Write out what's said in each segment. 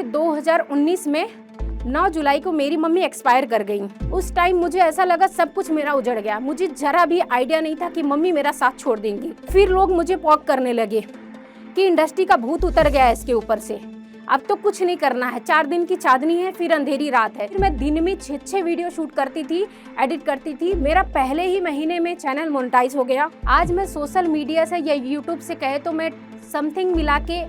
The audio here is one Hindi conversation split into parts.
कि 2019 में 9 जुलाई को मेरी मम्मी एक्सपायर कर गई। उस टाइम मुझे ऐसा लगा सब कुछ मेरा उजड़ गया। मुझे जरा भी आइडिया नहीं था कि मम्मी मेरा साथ छोड़ देंगी। फिर लोग मुझे पॉक करने लगे कि इंडस्ट्री का भूत उतर गया है इसके ऊपर से, अब तो कुछ नहीं करना है, 4 दिन की चांदनी है, फिर अंधेरी रात है। फिर मैं दिन में 6 वीडियो शूट करती थी, एडिट करती थी। मेरा पहले ही महीने में चैनल मोनेटाइज हो गया। आज मैं सोशल मीडिया से या यूट्यूब से कहे तो मैं समथिंग मिला के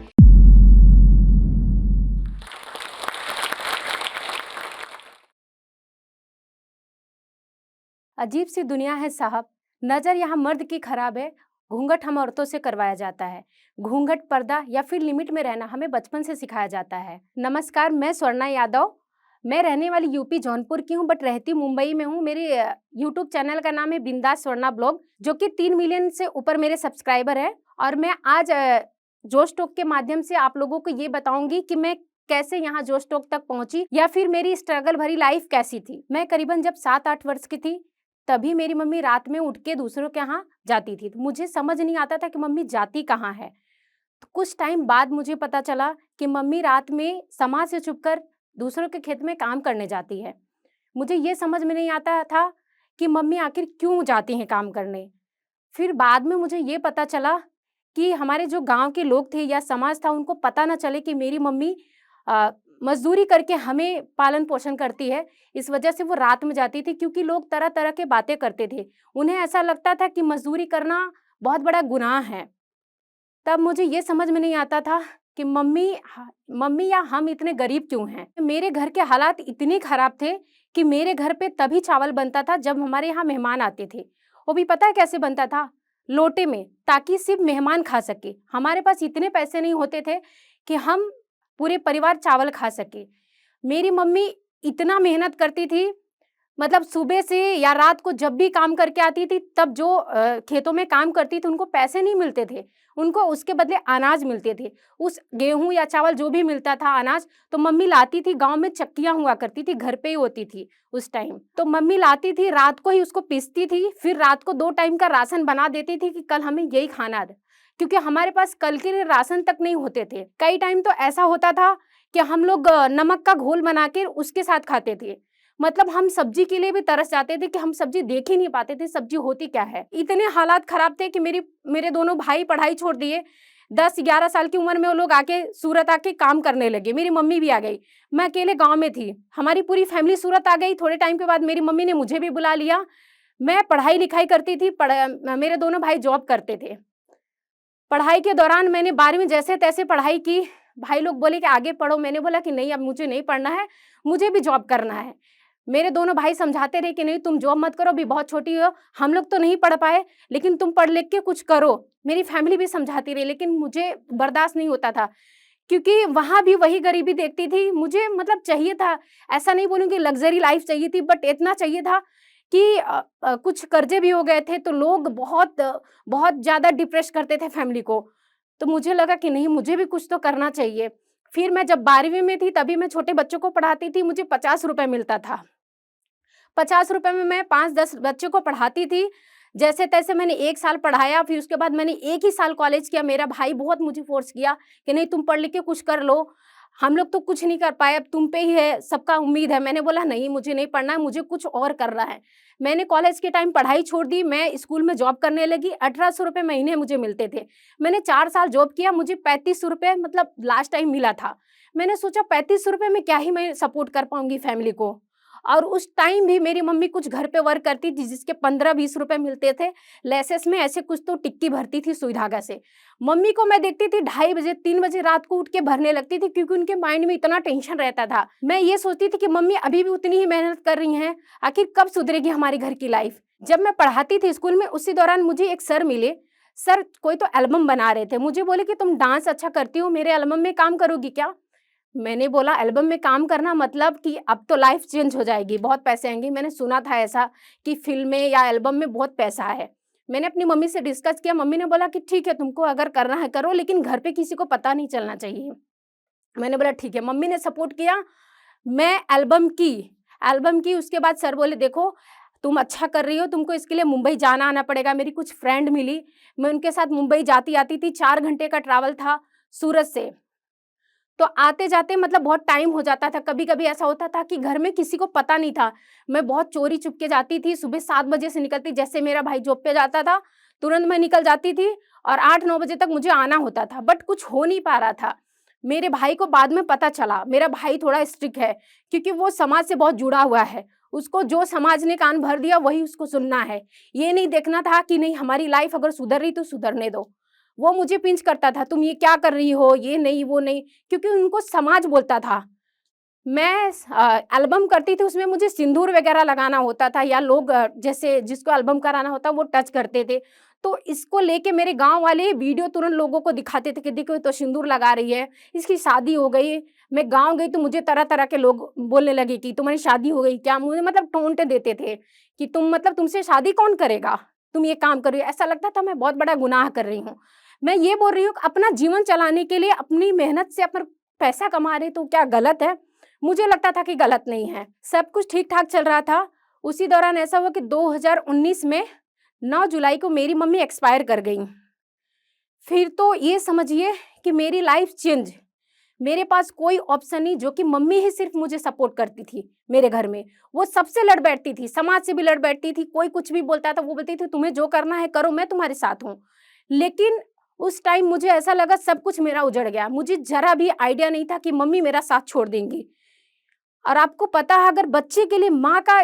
अजीब सी दुनिया है साहब। नजर यहाँ मर्द की खराब है, घूंघट हम औरतों से करवाया जाता है। घूंघट, पर्दा या फिर लिमिट में रहना हमें बचपन से सिखाया जाता है। नमस्कार, मैं स्वर्णा यादव। मैं रहने वाली यूपी जौनपुर की हूँ, बट रहती मुंबई में हूँ। मेरे यूट्यूब चैनल का नाम है बिंदास स्वर्णा ब्लॉग, जो कि 3 मिलियन से ऊपर मेरे सब्सक्राइबर है। और मैं आज जोश टॉक के माध्यम से आप लोगों को ये बताऊंगी कि मैं कैसे यहाँ जोश टॉक तक पहुंची, या फिर मेरी स्ट्रगल भरी लाइफ कैसी थी। मैं करीबन जब 7-8 वर्ष की थी, तभी मेरी मम्मी रात में उठ के दूसरों के यहाँ जाती थी। तो मुझे समझ नहीं आता था कि मम्मी जाती कहाँ है। तो कुछ टाइम बाद मुझे पता चला कि मम्मी रात में समाज से छुपकर दूसरों के खेत में काम करने जाती है। मुझे ये समझ में नहीं आता था कि मम्मी आखिर क्यों जाती हैं काम करने। फिर बाद में मुझे ये पता चला कि हमारे जो गांव के लोग थे या समाज था, उनको पता ना चले कि मेरी मम्मी मजदूरी करके हमें पालन पोषण करती है। इस वजह से वो रात में जाती थी, क्योंकि लोग तरह तरह के बातें करते थे। उन्हें ऐसा लगता था कि मजदूरी करना बहुत बड़ा गुनाह है। तब मुझे ये समझ में नहीं आता था कि मम्मी या हम इतने गरीब क्यों हैं। मेरे घर के हालात इतने खराब थे कि मेरे घर पे तभी चावल बनता था जब हमारे यहाँ मेहमान आते थे। वो भी पता है कैसे बनता था? लोटे में, ताकि सिर्फ मेहमान खा सके। हमारे पास इतने पैसे नहीं होते थे कि हम पूरे परिवार चावल खा सके। मेरी मम्मी इतना मेहनत करती थी, मतलब सुबह से या रात को जब भी काम करके आती थी, तब जो खेतों में काम करती थी उनको पैसे नहीं मिलते थे, उनको उसके बदले अनाज मिलते थे। उस गेहूं या चावल जो भी मिलता था अनाज, तो मम्मी लाती थी। गांव में चक्कियां हुआ करती थी, घर पे ही होती थी उस टाइम। तो मम्मी लाती थी, रात को ही उसको पीसती थी, फिर रात को 2 टाइम का राशन बना देती थी कि कल हमें यही खाना है, क्योंकि हमारे पास कल के लिए राशन तक नहीं होते थे। कई टाइम तो ऐसा होता था कि हम लोग नमक का घोल बना के उसके साथ खाते थे। मतलब हम सब्जी के लिए भी तरस जाते थे कि हम सब्जी देख ही नहीं पाते थे सब्जी होती क्या है। इतने हालात खराब थे कि मेरे दोनों भाई पढ़ाई छोड़ दिए। 10-11 साल की उम्र में वो लोग आके सूरत आके काम करने लगे। मेरी मम्मी भी आ गई, मैं अकेले गांव में थी। हमारी पूरी फैमिली सूरत आ गई। थोड़े टाइम के बाद मेरी मम्मी ने मुझे भी बुला लिया। मैं पढ़ाई लिखाई करती थी, मेरे दोनों भाई जॉब करते थे। पढ़ाई के दौरान मैंने 12वीं जैसे तैसे पढ़ाई की। भाई लोग बोले कि आगे पढ़ो, मैंने बोला कि नहीं, अब मुझे नहीं पढ़ना है, मुझे भी जॉब करना है। मेरे दोनों भाई समझाते रहे कि नहीं तुम जॉब मत करो, अभी बहुत छोटी हो, हम लोग तो नहीं पढ़ पाए, लेकिन तुम पढ़ लिख के कुछ करो। मेरी फैमिली भी समझाती रही, लेकिन मुझे बर्दाश्त नहीं होता था, क्योंकि वहाँ भी वही गरीबी देखती थी। मुझे मतलब चाहिए था, ऐसा नहीं बोलूँगी लग्जरी लाइफ चाहिए थी, बट इतना चाहिए था कि कुछ कर्जे भी हो गए थे, तो लोग बहुत ज़्यादा डिप्रेस करते थे फैमिली को। तो मुझे लगा कि नहीं, मुझे भी कुछ तो करना चाहिए। फिर मैं जब 12वीं में थी, तभी मैं छोटे बच्चों को पढ़ाती थी। मुझे 50 रुपए मिलता था। 50 रुपए में मैं 5-10 बच्चों को पढ़ाती थी। जैसे तैसे मैंने 1 साल पढ़ाया, फिर उसके बाद मैंने 1 ही साल कॉलेज किया। मेरा भाई बहुत मुझे फ़ोर्स किया कि नहीं तुम पढ़ लिख के कुछ कर लो, हम लोग तो कुछ नहीं कर पाए, अब तुम पे ही है, सबका उम्मीद है। मैंने बोला नहीं, मुझे नहीं पढ़ना है, मुझे कुछ और करना है। मैंने कॉलेज के टाइम पढ़ाई छोड़ दी, मैं स्कूल में जॉब करने लगी। 1800 रुपए महीने मुझे मिलते थे। मैंने 4 साल जॉब किया, मुझे 3500 रुपए मतलब लास्ट टाइम मिला था। मैंने सोचा 3500 रुपए में क्या ही मैं सपोर्ट कर पाऊँगी फैमिली को। और उस टाइम भी मेरी मम्मी कुछ घर पे वर्क करती थी, जिसके 15-20 रुपए मिलते थे। लेसेस में ऐसे कुछ तो टिक्की भरती थी सुई धागा से। मम्मी को मैं देखती थी 2:30 बजे 3 बजे रात को उठ के भरने लगती थी, क्योंकि उनके माइंड में इतना टेंशन रहता था। मैं ये सोचती थी कि मम्मी अभी भी उतनी ही मेहनत कर रही हैं, आखिर कब सुधरेगी हमारे घर की लाइफ। जब मैं पढ़ाती थी स्कूल में, उसी दौरान मुझे एक सर मिले। सर कोई तो एल्बम बना रहे थे, मुझे बोले कि तुम डांस अच्छा करती हो, मेरे एल्बम में काम करोगी क्या? मैंने बोला एल्बम में काम करना मतलब कि अब तो लाइफ चेंज हो जाएगी, बहुत पैसे आएंगे। मैंने सुना था ऐसा कि फिल्में या एल्बम में बहुत पैसा है। मैंने अपनी मम्मी से डिस्कस किया। मम्मी ने बोला कि ठीक है, तुमको अगर करना है करो, लेकिन घर पे किसी को पता नहीं चलना चाहिए। मैंने बोला ठीक है। मम्मी ने सपोर्ट किया। मैं एल्बम की उसके बाद सर बोले देखो तुम अच्छा कर रही हो, तुमको इसके लिए मुंबई जाना आना पड़ेगा। मेरी कुछ फ्रेंड मिली, मैं उनके साथ मुंबई जाती आती थी। 4 घंटे का ट्रैवल था सूरत से। तो आते-जाते मतलब बहुत टाइम हो जाता था। कभी-कभी ऐसा होता था कि घर में किसी को पता नहीं था। मैं बहुत चोरी-छुप के जाती थी, सुबह 7 बजे से निकलती, जैसे मेरा भाई जॉब पे जाता था, तुरंत मैं निकल जाती थी और 8-9 बजे तक मुझे आना होता था, बट कुछ हो नहीं पा रहा था। मेरे भाई को बाद में पता चला, मेरा भाई थोड़ा स्ट्रिक्ट है, क्योंकि वो समाज से बहुत जुड़ा हुआ है। उसको जो समाज ने कान भर दिया, वही उसको सुनना है। ये नहीं देखना था कि नहीं, हमारी लाइफ़ अगर सुधर रही तो सुधरने दो। वो मुझे पिंच करता था, तुम ये क्या कर रही हो? ये नहीं, वो नहीं, क्योंकि उनको समाज बोलता था। मैं एल्बम करती थी, उसमें मुझे सिंदूर वगैरह लगाना होता था, या लोग जैसे जिसको एल्बम कराना होता वो टच करते थे। तो इसको लेके मेरे गाँव वाले वीडियो तुरंत लोगों को दिखाते थे कि देखो ये तो सिंदूर लगा रही है, इसकी शादी हो गई। मैं गाँव गई तो मुझे तरह-तरह के लोग बोलने लगे कि तुम्हारी शादी हो गई क्या? मुझे मतलब टोंट देते थे कि तुम मतलब तुमसे शादी कौन करेगा? तुम ये काम कर रही हो। ऐसा लगता था मैं बहुत बड़ा गुनाह कर रही हूँ। मैं ये बोल रही हूँ कि अपना जीवन चलाने के लिए अपनी मेहनत से अपन पैसा कमा रहे तो क्या गलत है? मुझे लगता था कि गलत नहीं है। सब कुछ ठीक-ठाक चल रहा था। उसी दौरान ऐसा हुआ कि 2019 में 9 जुलाई को मेरी मम्मी एक्सपायर कर गईं। फिर तो ये समझिए कि मेरी लाइफ़ चेंज। मेरे पास कोई ऑप्शन नहीं, जो कि मम्मी ही सिर्फ़ मुझे सपोर्ट करती थी मेरे घर में। वो सबसे लड़ बैठती थी, समाज से भी लड़ बैठती थी, कोई कुछ भी बोलता था वो बोलती थी तुम्हें जो करना है करो, मैं तुम्हारे साथ हूँ। लेकिन उस टाइम मुझे ऐसा लगा सब कुछ मेरा उजड़ गया। मुझे ज़रा भी आइडिया नहीं था कि मम्मी मेरा साथ छोड़ देंगी। और आपको पता है, अगर बच्चे के लिए माँ का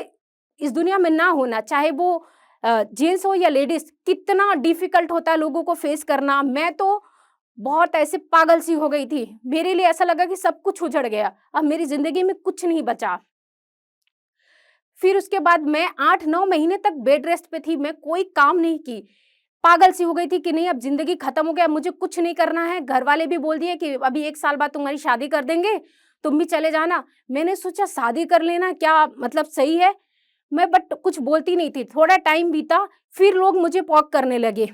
इस दुनिया में ना होना, चाहे वो जेंट्स हो या लेडीज़, कितना डिफ़िकल्ट होता है लोगों को फेस करना। मैं तो बहुत ऐसे पागल सी हो गई थी। मेरे लिए ऐसा लगा कि सब कुछ उजड़ गया, अब मेरी ज़िंदगी में कुछ नहीं बचा। फिर उसके बाद मैं 8-9 महीने तक बेड रेस्ट पे थी, मैं कोई काम नहीं की। पागल सी हो गई थी कि नहीं, अब ज़िंदगी खत्म हो गया, मुझे कुछ नहीं करना है। घरवाले भी बोल दिए कि अभी 1 साल बाद तुम्हारी शादी कर देंगे, तुम भी चले जाना। मैंने सोचा शादी कर लेना क्या मतलब सही है? मैं बट कुछ बोलती नहीं थी। थोड़ा टाइम बीता, फिर लोग मुझे पोक करने लगे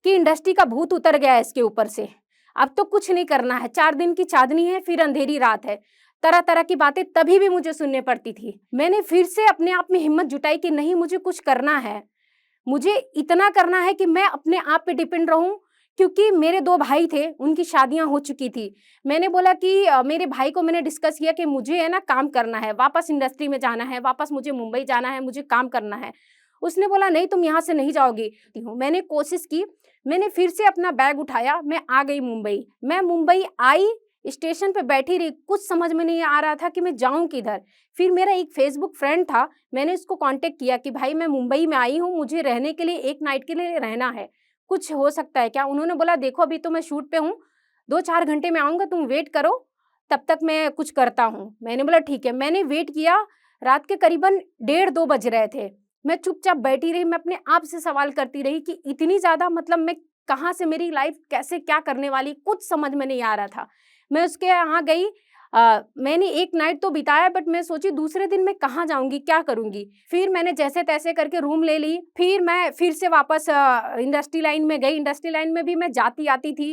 कि इंडस्ट्री का भूत उतर गया है इसके ऊपर से। अब तो कुछ नहीं करना है, 4 दिन की चाँदनी है, फिर अंधेरी रात है। तरह-तरह की बातें तभी भी मुझे सुनने पड़ती थी। मैंने फिर से अपने आप में हिम्मत जुटाई कि नहीं, मुझे कुछ करना है। मुझे इतना करना है कि मैं अपने आप पे डिपेंड रहूँ, क्योंकि मेरे 2 भाई थे, उनकी शादियाँ हो चुकी थी। मैंने बोला कि मेरे भाई को मैंने डिस्कस किया कि मुझे है ना काम करना है, वापस इंडस्ट्री में जाना है, वापस मुझे मुंबई जाना है, मुझे काम करना है। उसने बोला नहीं, तुम यहाँ से नहीं जाओगी। मैंने कोशिश की, मैंने फिर से अपना बैग उठाया, मैं आ गई मुंबई। मैं मुंबई आई, स्टेशन पे बैठी रही, कुछ समझ में नहीं आ रहा था कि मैं जाऊँ किधर? फिर मेरा एक फेसबुक फ्रेंड था, मैंने उसको कॉन्टैक्ट किया कि भाई मैं मुंबई में आई हूँ, मुझे रहने के लिए 1 नाइट के लिए रहना है, कुछ हो सकता है क्या? उन्होंने बोला देखो अभी तो मैं शूट पे हूँ, 2-4 घंटे में आऊँगा, तुम वेट करो, तब तक मैं कुछ करता हूँ। मैंने बोला ठीक है, मैंने वेट किया, रात के करीबन डेढ़ 2 बज रहे थे। मैं चुपचाप बैठी रही, मैं अपने आप से सवाल करती रही कि इतनी ज़्यादा मतलब मैं कहाँ से, मेरी लाइफ़ कैसे क्या करने वाली, कुछ समझ में नहीं आ रहा था। मैं उसके यहाँ गई, मैंने 1 नाइट तो बिताया, बट मैं सोची दूसरे दिन मैं कहाँ जाऊँगी, क्या करूँगी? फिर मैंने जैसे-तैसे करके रूम ले ली, फिर मैं फिर से वापस इंडस्ट्री लाइन में गई, इंडस्ट्री लाइन में भी मैं जाती-आती थी।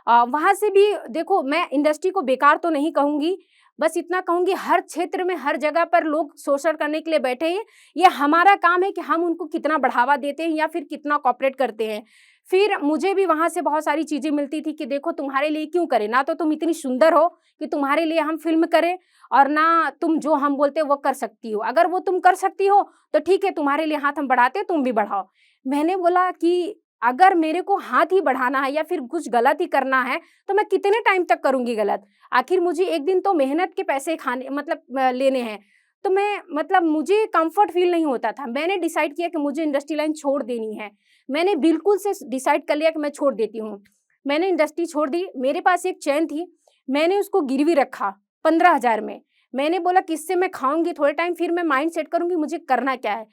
वहाँ से भी देखो, मैं इंडस्ट्री को बेकार तो नहीं कहूँगी, बस इतना कहूँगी हर क्षेत्र में, हर जगह पर लोग शोषण करने के लिए बैठे हैं। ये हमारा काम है कि हम उनको कितना बढ़ावा देते हैं या फिर कितना कोऑपरेट करते हैं। फिर मुझे भी वहाँ से बहुत सारी चीज़ें मिलती थी कि देखो तुम्हारे लिए क्यों करें, ना तो तुम इतनी सुंदर हो कि तुम्हारे लिए हम फ़िल्म करें, और ना तुम जो हम बोलते हैं वो कर सकती हो। अगर वो तुम कर सकती हो तो ठीक है, तुम्हारे लिए हाथ हम बढ़ाते हैं, तुम भी बढ़ाओ। मैंने बोला कि अगर मेरे को हाथ ही बढ़ाना है या फिर कुछ गलत ही करना है, तो मैं कितने टाइम तक करूँगी गलत? आखिर मुझे एक दिन तो मेहनत के पैसे खाने मतलब लेने हैं। तो मैं मतलब मुझे कम्फ़र्ट फ़ील नहीं होता था। मैंने डिसाइड किया कि मुझे इंडस्ट्री लाइन छोड़ देनी है। मैंने बिल्कुल से डिसाइड कर लिया कि मैं छोड़ देती हूँ। मैंने इंडस्ट्री छोड़ दी, मेरे पास एक चेन थी, मैंने उसको गिरवी रखा 15,000 में। मैंने बोला कि इससे मैं खाऊँगी थोड़े टाइम, फिर मैं माइंड सेट करूँगी मुझे करना क्या है।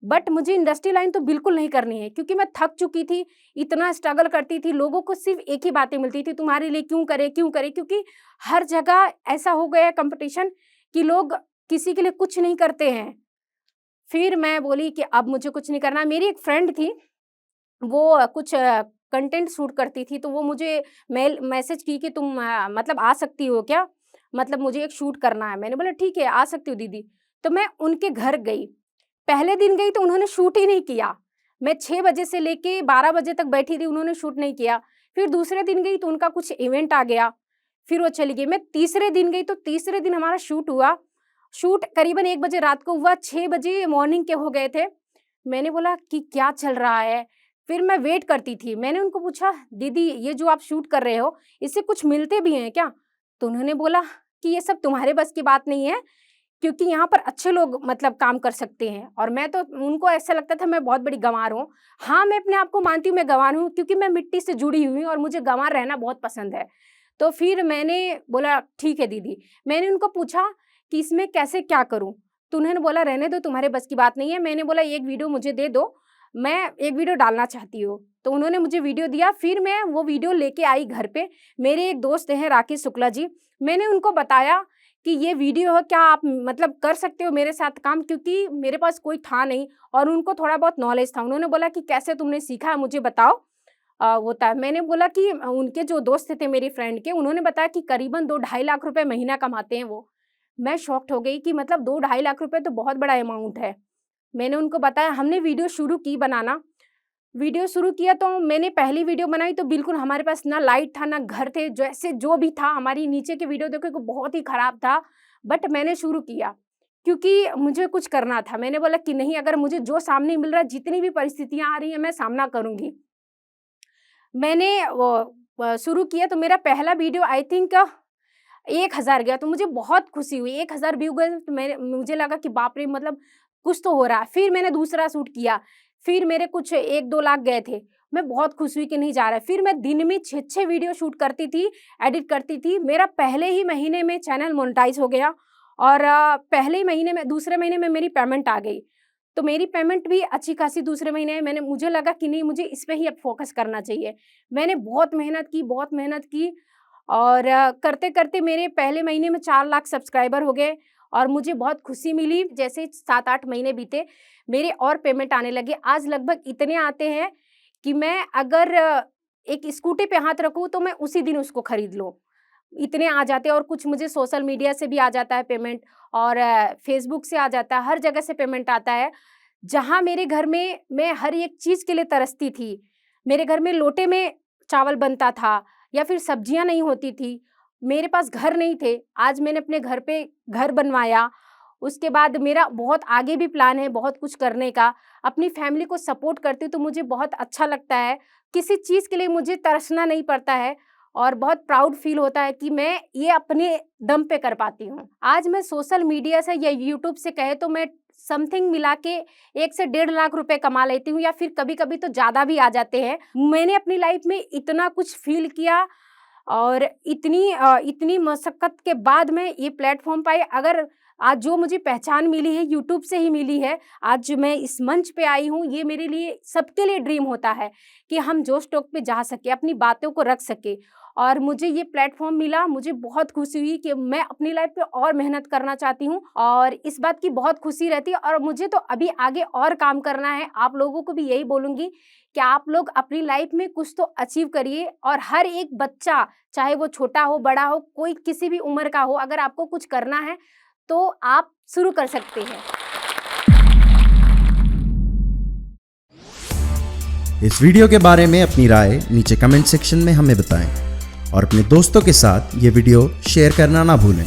बट मुझे इंडस्ट्री लाइन तो बिल्कुल नहीं करनी है, क्योंकि मैं थक चुकी थी, इतना स्ट्रगल करती थी, लोगों को सिर्फ़ एक ही बातें मिलती थी, तुम्हारे लिए क्यों करें, क्यों करें? क्योंकि हर जगह ऐसा हो गया है कॉम्पिटिशन कि लोग किसी के लिए कुछ नहीं करते हैं। फिर मैं बोली कि अब मुझे कुछ नहीं करना। मेरी एक फ्रेंड थी, वो कुछ कंटेंट शूट करती थी, तो वो मुझे मेल मैसेज की कि तुम मतलब आ सकती हो क्या? मतलब मुझे एक शूट करना है। मैंने बोला ठीक है, आ सकती हूँ दीदी। तो मैं उनके घर गई। पहले दिन गई तो उन्होंने शूट ही नहीं किया। मैं 6 बजे से लेके 12 बजे तक बैठी रही, उन्होंने शूट नहीं किया। फिर दूसरे दिन गई तो उनका कुछ इवेंट आ गया। फिर वो चली गई। मैं तीसरे दिन गई तो तीसरे दिन हमारा शूट हुआ। शूट करीबन 1 बजे रात को हुआ, 6 बजे मॉर्निंग के हो गए थे। मैंने बोला कि क्या चल रहा है? फिर मैं वेट करती थी। मैंने उनको पूछा, दीदी ये जो आप शूट कर रहे हो, इससे कुछ मिलते भी हैं क्या? तो उन्होंने बोला कि ये सब तुम्हारे बस की बात नहीं है, क्योंकि यहाँ पर अच्छे लोग मतलब काम कर सकते हैं। और मैं तो, उनको ऐसा लगता था मैं बहुत बड़ी गँवार हूँ। हाँ, मैं अपने आप को मानती हूँ मैं गँवार हूँ, क्योंकि मैं मिट्टी से जुड़ी हुई हूँ और मुझे गँवार रहना बहुत पसंद है। तो फिर मैंने बोला ठीक है दीदी। मैंने उनको पूछा कि इसमें कैसे क्या करूँ? तो उन्होंने बोला रहने दो, तुम्हारे बस की बात नहीं है। मैंने बोला एक वीडियो मुझे दे दो, मैं एक वीडियो डालना चाहती हूँ। तो उन्होंने मुझे वीडियो दिया, फिर मैं वो वीडियो लेके आई घर पे। मेरे एक दोस्त हैं राकेश शुक्ला जी, मैंने उनको बताया कि ये वीडियो है, क्या आप मतलब कर सकते हो मेरे साथ काम? क्योंकि मेरे पास कोई था नहीं और उनको थोड़ा बहुत नॉलेज था। उन्होंने बोला कि कैसे तुमने सीखा है मुझे बताओ। मैंने बोला कि उनके जो दोस्त थे मेरी फ्रेंड के, उन्होंने बताया कि करीबन 2 ढाई लाख रुपए महीना कमाते हैं वो। मैं शॉक्ड हो गई कि मतलब 2 ढाई लाख रुपए तो बहुत बड़ा अमाउंट है। मैंने उनको बताया, हमने वीडियो शुरू की बनाना। वीडियो शुरू किया तो मैंने पहली वीडियो बनाई तो बिल्कुल हमारे पास ना लाइट था, ना घर थे, जैसे जो भी था। हमारी नीचे की वीडियो देखो बहुत ही खराब था, बट मैंने शुरू किया क्योंकि मुझे कुछ करना था। मैंने बोला कि नहीं, अगर मुझे जो सामने मिल रहा है, जितनी भी परिस्थितियाँ आ रही हैं, मैं सामना करूँगी। मैंने वो शुरू किया तो मेरा पहला वीडियो आई थिंक 1000 गया, तो मुझे बहुत खुशी हुई। 1000 व्यू गए तो मुझे लगा कि बाप रे, मतलब कुछ तो हो रहा है। फिर मैंने दूसरा शूट किया, फिर मेरे कुछ 1-2 लाख गए थे। मैं बहुत खुश हुई कि नहीं जा रहा है। फिर मैं दिन में 6-6 वीडियो शूट करती थी, एडिट करती थी। मेरा पहले ही महीने में चैनल मोनेटाइज़ हो गया और पहले ही महीने में, दूसरे महीने में मेरी पेमेंट आ गई। तो मेरी पेमेंट भी अच्छी खासी दूसरे महीने आई। मुझे लगा कि नहीं, मुझे इस पे ही अब फ़ोकस करना चाहिए। मैंने बहुत मेहनत की और करते-करते मेरे पहले महीने में 4 लाख सब्सक्राइबर हो गए और मुझे बहुत खुशी मिली। जैसे 7-8 महीने बीते, मेरे और पेमेंट आने लगे। आज लगभग इतने आते हैं कि मैं अगर एक स्कूटी पे हाथ रखूँ तो मैं उसी दिन उसको खरीद लूँ। इतने आ जाते हैं और कुछ मुझे सोशल मीडिया से भी आ जाता है पेमेंट और फ़ेसबुक से आ जाता है, हर जगह से पेमेंट आता है। जहाँ मेरे घर में मैं हर एक चीज़ के लिए तरसती थी। मेरे घर में लोटे में चावल बनता था या फिर सब्जियाँ नहीं होती थी। मेरे पास घर नहीं थे, आज मैंने अपने घर पे घर बनवाया। उसके बाद मेरा बहुत आगे भी प्लान है बहुत कुछ करने का। अपनी फैमिली को सपोर्ट करती हूँ तो मुझे बहुत अच्छा लगता है। किसी चीज़ के लिए मुझे तरसना नहीं पड़ता है और बहुत प्राउड फ़ील होता है कि मैं ये अपने दम पे कर पाती हूँ। आज मैं सोशल मीडिया से या यूट्यूब से कहे तो मैं समथिंग मिला के 1 से 1.5 लाख रुपए कमा लेती हूँ या फिर कभी-कभी तो ज़्यादा भी आ जाते हैं। मैंने अपनी लाइफ़ में इतना कुछ फ़ील किया और इतनी मशक्कत के बाद मैं ये प्लेटफ़ॉर्म पाई। अगर आज जो मुझे पहचान मिली है यूट्यूब से ही मिली है, आज मैं इस मंच पे आई हूँ, ये मेरे लिए, सबके लिए ड्रीम होता है कि हम जोश टॉक पे जा सकें, अपनी बातों को रख सकें और मुझे ये प्लेटफ़ॉर्म मिला। मुझे बहुत खुशी हुई कि मैं अपनी लाइफ़ पे और मेहनत करना चाहती हूँ और इस बात की बहुत खुशी रहती है और मुझे तो अभी आगे और काम करना है। आप लोगों को भी यही बोलूँगी कि आप लोग अपनी लाइफ़ में कुछ तो अचीव करिए और हर एक बच्चा, चाहे वो छोटा हो, बड़ा हो, कोई किसी भी उम्र का हो, अगर आपको कुछ करना है तो आप शुरू कर सकते हैं। इस वीडियो के बारे में अपनी राय नीचे कमेंट सेक्शन में हमें बताएं और अपने दोस्तों के साथ ये वीडियो शेयर करना ना भूलें।